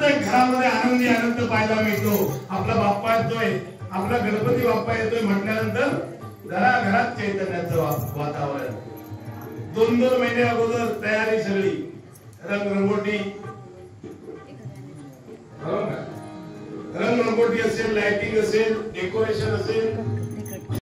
प्रत्येक घरामध्ये आनंदी आनंद पाहायला मिळतो. आपला बाप्पा येतोय, आपला गणपती बाप्पा येतोय म्हटल्यानंतर घराघरात चैतन्याचं वातावरण. 2-2 महिने अगोदर तयारी सगळी, रंगरंगोटी असेल, लाइटिंग असेल, डेकोरेशन असेल,